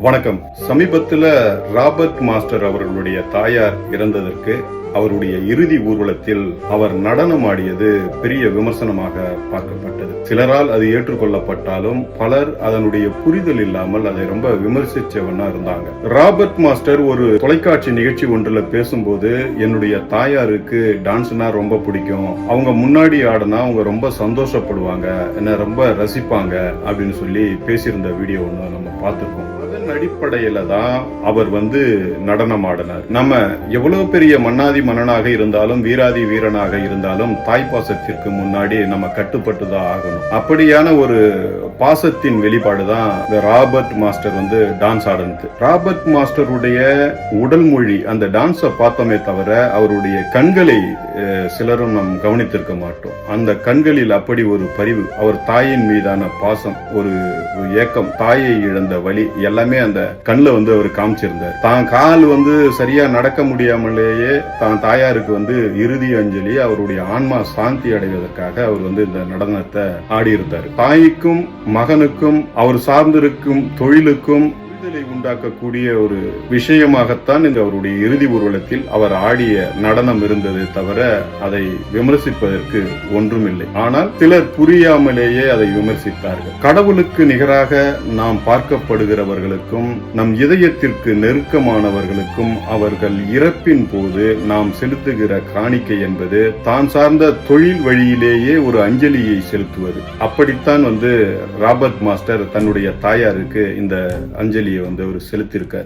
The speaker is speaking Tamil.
வணக்கம். சமீபத்தில் ராபர்ட் மாஸ்டர் அவர்களுடைய தாயார் இறந்ததற்கு அவருடைய இறுதி ஊர்வலத்தில் அவர் நடனமாடியது பெரிய விமர்சனமாக பார்க்கப்பட்டது. சிலரால் அது ஏற்றுக்கொள்ளப்பட்டாலும் பலர் அதனுடைய புரிதல் இல்லாமல் அதை ரொம்ப விமர்சிச்சவனா இருந்தாங்க. ராபர்ட் மாஸ்டர் ஒரு தொலைக்காட்சி நிகழ்ச்சி ஒன்றுல பேசும்போது, என்னுடைய தாயாருக்கு டான்ஸ்னா ரொம்ப பிடிக்கும், அவங்க முன்னாடி ஆடினா அவங்க ரொம்ப சந்தோஷப்படுவாங்க, என்ன ரொம்ப ரசிப்பாங்க அப்படின்னு சொல்லி பேசியிருந்த வீடியோ ஒன்று நம்ம பார்த்திருக்கோம். அதன் அடிப்படையில தான் அவர் நடனம் ஆடினார். நம்ம எவ்வளவு பெரிய மன்னாதி மன்னனாக இருந்தாலும் வீராதி வீரனாக இருந்தாலும் தாய் பாசத்திற்கு முன்னாடி நம்ம கட்டுப்பட்டுதான் ஆகணும். அப்படியான ஒரு பாசத்தின் வெளிப்பாடுதான் ராபர்ட் மாஸ்டர் டான்ஸ் ஆடினது. ராபர்ட் மாஸ்டருடைய உடல் மொழி, அந்த டான்ஸை பார்த்தோமே தவிர அவருடைய கண்களை சிலரும் நாம் கவனித்திருக்க மாட்டோம். அந்த கண்களில் அப்படி ஒரு பரிவு, அவர் தாயின் மீதான பாசம், ஒரு ஏக்கம், தாயை இழந்த வலி எல்லாமே அந்த கண்ணில் அவர் காமிச்சிருந்தார். தான் கால் சரியா நடக்க முடியாமலேயே தான் தாயாருக்கு இறுதி அஞ்சலி, அவருடைய ஆன்மா சாந்தி அடைவதற்காக அவர் இந்த நடனத்தை ஆடியிருந்தார். தாய்க்கும் மகனுக்கும் அவர் சார்ந்திருக்கும் தொழிலுக்கும் உண்டாக்கக்கூடிய ஒரு விஷயமாகத்தான் இந்த அவருடைய இறுதி ஊர்வலத்தில் அவர் ஆடிய நடனம் இருந்தது தவிர அதை விமர்சிப்பதற்கு ஒன்றுமில்லை. ஆனால் சிலர் புரியாமலேயே அதை விமர்சித்தார்கள். கடவுளுக்கு நிகராக நாம் பார்க்கப்படுகிறவர்களுக்கும் நம் இதயத்திற்கு நெருக்கமானவர்களுக்கும் அவர்கள் இறப்பின் போது நாம் செலுத்துகிற காணிக்கை என்பது தான் சார்ந்த தொழில் வழியிலேயே ஒரு அஞ்சலியை செலுத்துவது. அப்படித்தான் ராபர்ட் மாஸ்டர் தன்னுடைய தாயாருக்கு இந்த அஞ்சலியை அவர் செலுத்தியிருக்காரு.